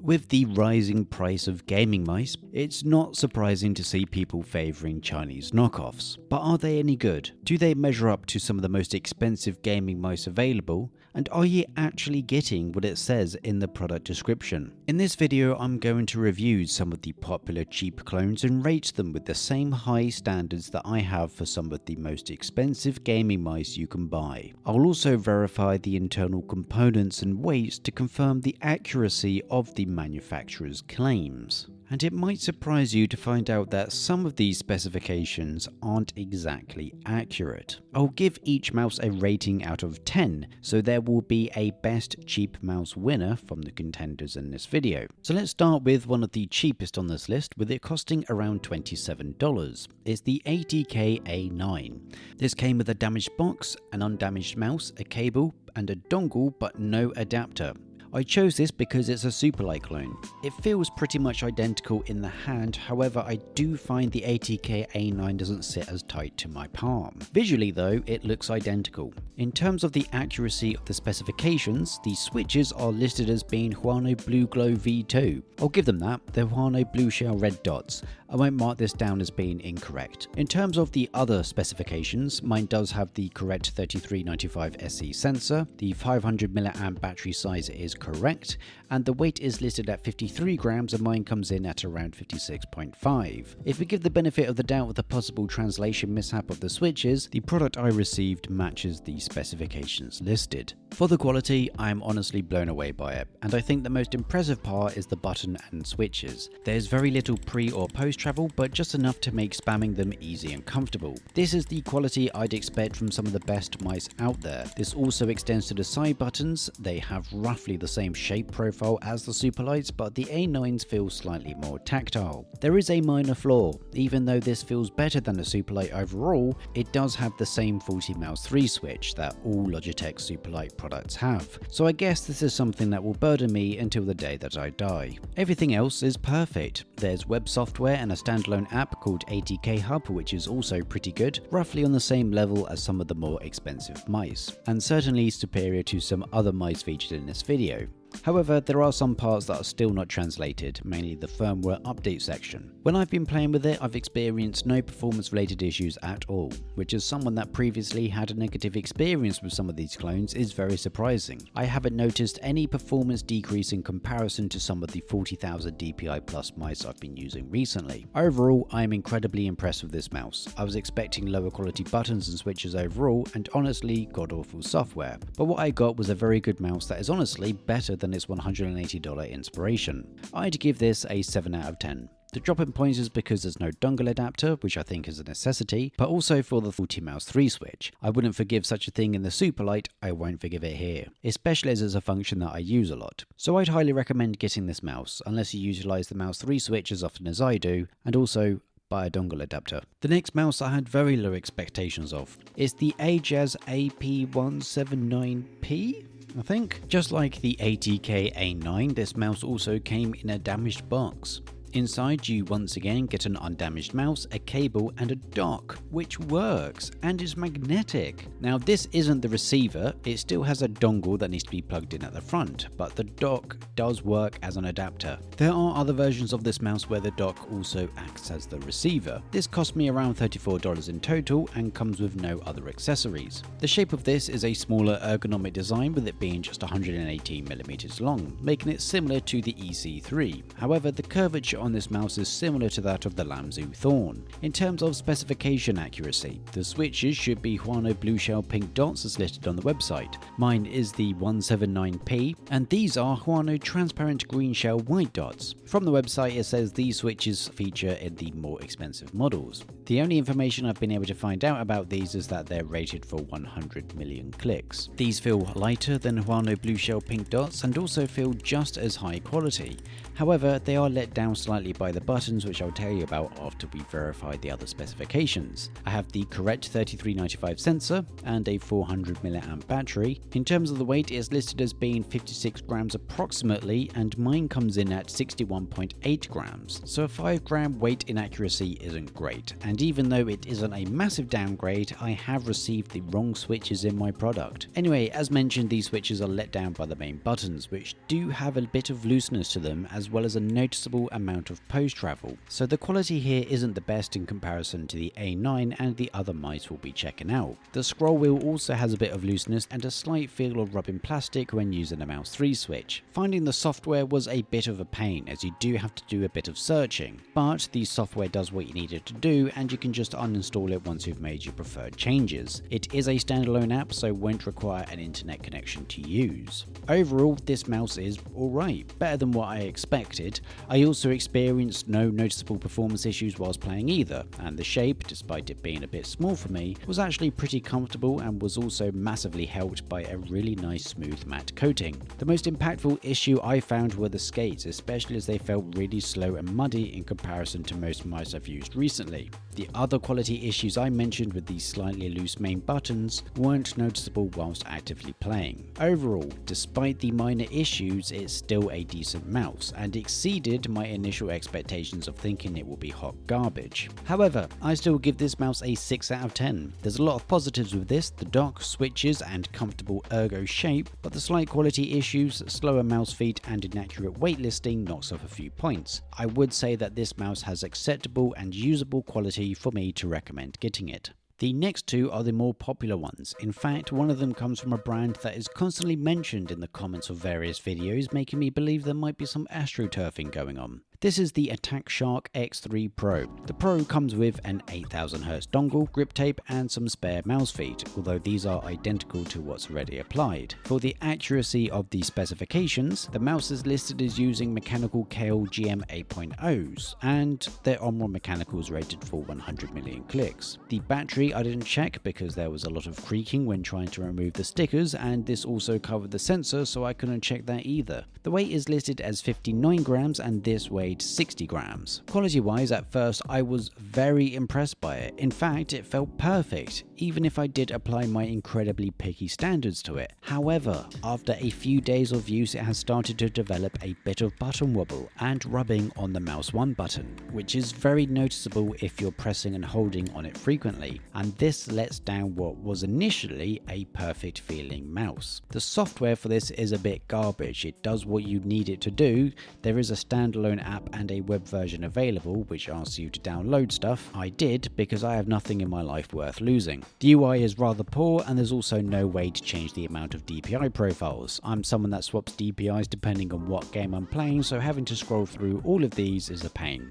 With the rising price of gaming mice, it's not surprising to see people favouring Chinese knockoffs. But are they any good? Do they measure up to some of the most expensive gaming mice available? And are you actually getting what it says in the product description? In this video, I'm going to review some of the popular cheap clones and rate them with the same high standards that I have for some of the most expensive gaming mice you can buy. I'll also verify the internal components and weights to confirm the accuracy of the manufacturer's claims. And it might surprise you to find out that some of these specifications aren't exactly accurate. I'll give each mouse a rating out of 10, so there will be a best cheap mouse winner from the contenders in this video. So let's start with one of the cheapest on this list, with it costing around $27. It's the ATK A9. This came with a damaged box, an undamaged mouse, a cable, and a dongle, but no adapter. I chose this because it's a Superlight clone. It feels pretty much identical in the hand, however I do find the ATK A9 doesn't sit as tight to my palm. Visually though, it looks identical. In terms of the accuracy of the specifications, the switches are listed as being Huano Blue Glow V2. I'll give them that, they're Huano Blue Shell red dots. I won't mark this down as being incorrect. In terms of the other specifications, mine does have the correct 3395 SE sensor, the 500 mAh battery size is correct, and the weight is listed at 53 grams and mine comes in at around 56.5. If we give the benefit of the doubt with the possible translation mishap of the switches, the product I received matches the specifications listed. For the quality, I am honestly blown away by it, and I think the most impressive part is the button and switches. There's very little pre or post travel, but just enough to make spamming them easy and comfortable. This is the quality I'd expect from some of the best mice out there. This also extends to the side buttons. They have roughly the same shape profile as the Superlights, but the A9s feel slightly more tactile. There is a minor flaw. Even though this feels better than the Superlight overall, it does have the same faulty mouse 3 switch that all Logitech Superlight products have. So I guess this is something that will burden me until the day that I die. Everything else is perfect. There's web software and a standalone app called ATK Hub, which is also pretty good, roughly on the same level as some of the more expensive mice, and certainly superior to some other mice featured in this video. However, there are some parts that are still not translated, mainly the firmware update section. When I've been playing with it, I've experienced no performance related issues at all, which as someone that previously had a negative experience with some of these clones is very surprising. I haven't noticed any performance decrease in comparison to some of the 40,000 DPI plus mice I've been using recently. Overall, I am incredibly impressed with this mouse. I was expecting lower quality buttons and switches overall, and honestly god awful software, but what I got was a very good mouse that is honestly better than its $180 inspiration. I'd give this a 7 out of 10. The drop-in points is because there's no dongle adapter, which I think is a necessity, but also for the faulty mouse 3 switch. I wouldn't forgive such a thing in the Superlight, I won't forgive it here, especially as it's a function that I use a lot. So I'd highly recommend getting this mouse, unless you utilise the mouse 3 switch as often as I do, and also buy a dongle adapter. The next mouse I had very low expectations of is the AJAZZ AP179P? I think. Just like the ATK A9, this mouse also came in a damaged box. Inside you once again get an undamaged mouse, a cable and a dock, which works and is magnetic. Now this isn't the receiver, it still has a dongle that needs to be plugged in at the front, but the dock does work as an adapter. There are other versions of this mouse where the dock also acts as the receiver. This cost me around $34 in total and comes with no other accessories. The shape of this is a smaller ergonomic design, with it being just 118mm long, making it similar to the EC3. However, the curvature on this mouse is similar to that of the Lamzu Thorn. In terms of specification accuracy, the switches should be Huano Blue Shell pink dots as listed on the website. Mine is the 179P, and these are Huano transparent green shell white dots. From the website it says these switches feature in the more expensive models. The only information I've been able to find out about these is that they're rated for 100 million clicks. These feel lighter than Huano Blue Shell pink dots and also feel just as high quality. However, they are let down slightly slightly by the buttons, which I'll tell you about after we verify the other specifications. I have the correct 3395 sensor and a 400 mAh battery. In terms of the weight, it's listed as being 56 grams approximately, and mine comes in at 61.8 grams. So a 5 gram weight inaccuracy isn't great, and even though it isn't a massive downgrade, I have received the wrong switches in my product. Anyway, as mentioned, these switches are let down by the main buttons, which do have a bit of looseness to them, as well as a noticeable amount of post travel. So the quality here isn't the best in comparison to the A9 and the other mice we'll be checking out. The scroll wheel also has a bit of looseness and a slight feel of rubbing plastic when using a mouse 3 switch. Finding the software was a bit of a pain, as you do have to do a bit of searching, but the software does what you need it to do, and you can just uninstall it once you've made your preferred changes. It is a standalone app, so won't require an internet connection to use. Overall, this mouse is alright, better than what I expected. I also experienced no noticeable performance issues whilst playing either, and the shape, despite it being a bit small for me, was actually pretty comfortable and was also massively helped by a really nice smooth matte coating. The most impactful issue I found were the skates, especially as they felt really slow and muddy in comparison to most mice I've used recently. The other quality issues I mentioned with these slightly loose main buttons weren't noticeable whilst actively playing. Overall, despite the minor issues, it's still a decent mouse and exceeded my initial expectations of thinking it will be hot garbage. However, I still give this mouse a 6 out of 10. There's a lot of positives with this: the dock, switches and comfortable ergo shape, but the slight quality issues, slower mouse feet and inaccurate weight listing knocks off a few points. I would say that this mouse has acceptable and usable quality for me to recommend getting it. The next two are the more popular ones. In fact, one of them comes from a brand that is constantly mentioned in the comments of various videos, making me believe there might be some astroturfing going on. This is the Attack Shark X3 Pro. The Pro comes with an 8000Hz dongle, grip tape and some spare mouse feet, although these are identical to what's already applied. For the accuracy of the specifications, the mouse is listed as using mechanical Kale GM 8.0s, and their Omron mechanicals rated for 100 million clicks. The battery I didn't check because there was a lot of creaking when trying to remove the stickers, and this also covered the sensor, so I couldn't check that either. The weight is listed as 59 grams and this weighed 60 grams. Quality wise, at first I was very impressed by it. In fact, it felt perfect, even if I did apply my incredibly picky standards to it. However, after a few days of use, it has started to develop a bit of button wobble and rubbing on the mouse 1 button, which is very noticeable if you're pressing and holding on it frequently, and this lets down what was initially a perfect feeling mouse. The software for this is a bit garbage. It does what you need it to do. There is a standalone app and a web version available which asks you to download stuff. I did because I have nothing in my life worth losing. The UI is rather poor, and there's also no way to change the amount of DPI profiles. I'm someone that swaps DPIs depending on what game I'm playing, so having to scroll through all of these is a pain.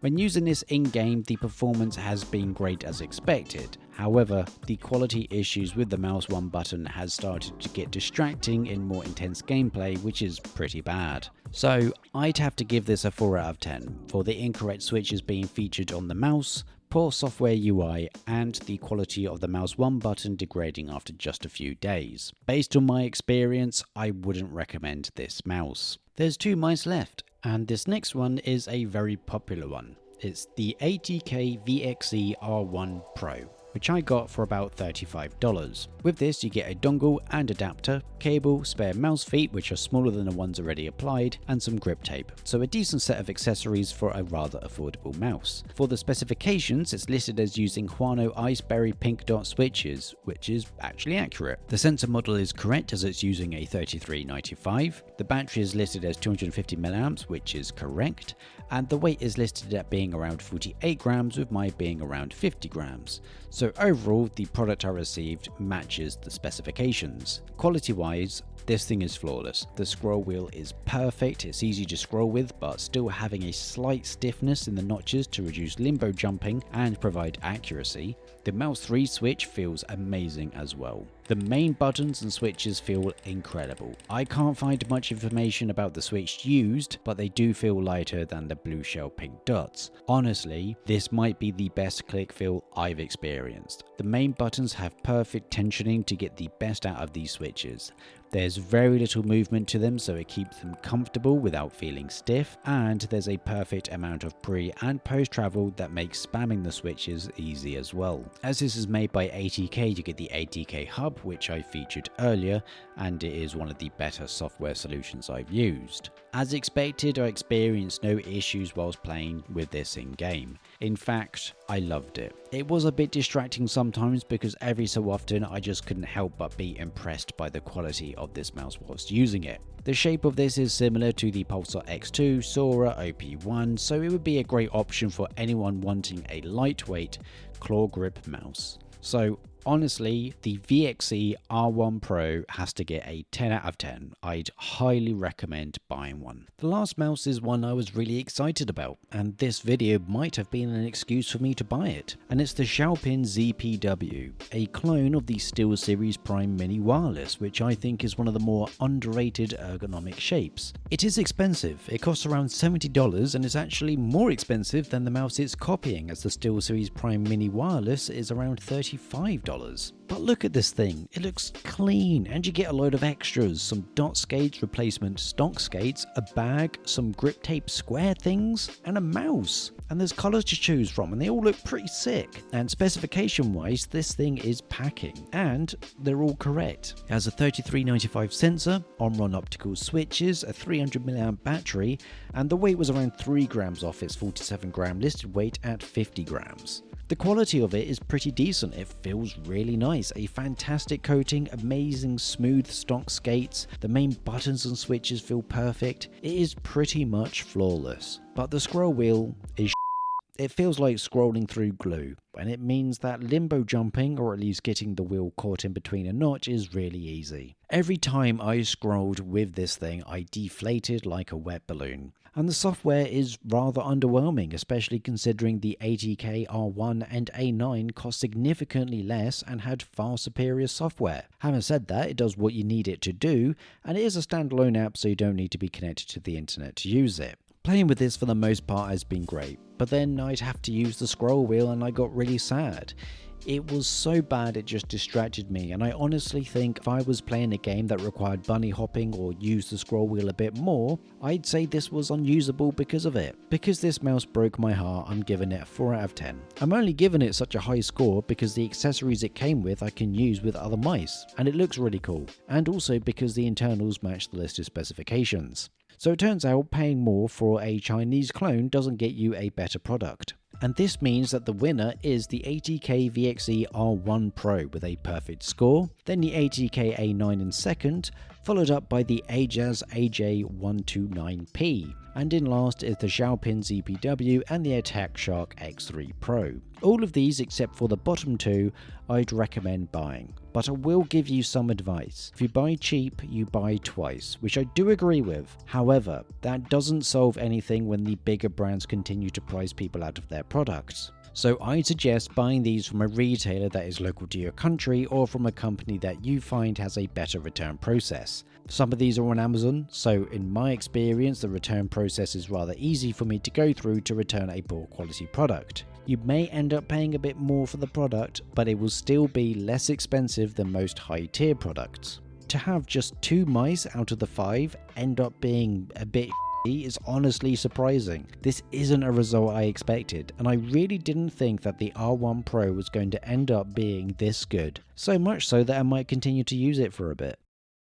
When using this in-game, the performance has been great as expected. However, the quality issues with the mouse 1 button has started to get distracting in more intense gameplay, which is pretty bad. So I'd have to give this a 4 out of 10 for the incorrect switches being featured on the mouse, poor software UI, and the quality of the mouse 1 button degrading after just a few days. Based on my experience, I wouldn't recommend this mouse. There's 2 mice left, and this next one is a very popular one. It's the ATK VXE R1 Pro, which I got for about $35. With this, you get a dongle and adapter, cable, spare mouse feet which are smaller than the ones already applied, and some grip tape. So a decent set of accessories for a rather affordable mouse. For the specifications, it's listed as using Huano Iceberry pink dot switches, which is actually accurate. The sensor model is correct as it's using a 3395. The battery is listed as 250 mAh, which is correct, and the weight is listed at being around 48 grams, with my being around 50 grams. So overall, the product I received matches the specifications. Quality wise, this thing is flawless. The scroll wheel is perfect, it's easy to scroll with, but still having a slight stiffness in the notches to reduce limbo jumping and provide accuracy. The mouse 3 switch feels amazing as well. The main buttons and switches feel incredible. I can't find much information about the switch used, but they do feel lighter than the blue shell pink dots. Honestly, this might be the best click feel I've experienced. The main buttons have perfect tensioning to get the best out of these switches. There's very little movement to them, so it keeps them comfortable without feeling stiff, and there's a perfect amount of pre and post travel that makes spamming the switches easy as well. As this is made by ATK, you get the ATK hub, which I featured earlier, and it is one of the better software solutions I've used. As expected, I experienced no issues whilst playing with this in game. In fact, I loved it. It was a bit distracting sometimes because every so often I just couldn't help but be impressed by the quality of this mouse whilst using it. The shape of this is similar to the Pulsar X2, Sora OP1, so it would be a great option for anyone wanting a lightweight claw grip mouse. So honestly, the VXE R1 Pro has to get a 10 out of 10. I'd highly recommend buying one. The last mouse is one I was really excited about, and this video might have been an excuse for me to buy it. And it's the ZAOPIN ZPW, a clone of the SteelSeries Prime Mini Wireless, which I think is one of the more underrated ergonomic shapes. It is expensive. It costs around $70, and it's actually more expensive than the mouse it's copying, as the SteelSeries Prime Mini Wireless is around $35. But look at this thing, it looks clean, and you get a load of extras, some dot skates, replacement stock skates, a bag, some grip tape square things, and a mouse. And there's colours to choose from, and they all look pretty sick. And specification wise, this thing is packing, and they're all correct. It has a 3395 sensor, on-run optical switches, a 300mAh battery, and the weight was around 3 grams off its 47-gram listed weight at 50 grams. The quality of it is pretty decent. It feels really nice. A fantastic coating, amazing smooth stock skates, the main buttons and switches feel perfect. It is pretty much flawless. But the scroll wheel is it feels like scrolling through glue, and it means that limbo jumping, or at least getting the wheel caught in between a notch, is really easy. Every time I scrolled with this thing, I deflated like a wet balloon. And the software is rather underwhelming, especially considering the ATK R1 and A9 cost significantly less and had far superior software. Having said that, it does what you need it to do, and it is a standalone app, so you don't need to be connected to the internet to use it. Playing with this for the most part has been great, but then I'd have to use the scroll wheel and I got really sad. It was so bad it just distracted me, and I honestly think if I was playing a game that required bunny hopping or used the scroll wheel a bit more, I'd say this was unusable because of it. Because this mouse broke my heart, I'm giving it a 4 out of 10. I'm only giving it such a high score because the accessories it came with I can use with other mice, and it looks really cool, and also because the internals match the listed specifications. So it turns out paying more for a Chinese clone doesn't get you a better product. And this means that the winner is the ATK VXE R1 Pro with a perfect score, then the ATK A9 in second, followed up by the AJAZZ AJ129P, and in last is the ZAOPIN ZPW and the Attack Shark X3 Pro. All of these, except for the bottom two, I'd recommend buying. But I will give you some advice. If you buy cheap, you buy twice, which I do agree with. However, that doesn't solve anything when the bigger brands continue to price people out of their products. So I'd suggest buying these from a retailer that is local to your country, or from a company that you find has a better return process. Some of these are on Amazon, so in my experience the return process is rather easy for me to go through to return a poor quality product. You may end up paying a bit more for the product, but it will still be less expensive than most high tier products. To have just 2 mice out of the 5 end up being a bit is honestly surprising. This isn't a result I expected, and I really didn't think that the R1 Pro was going to end up being this good. So much so that I might continue to use it for a bit.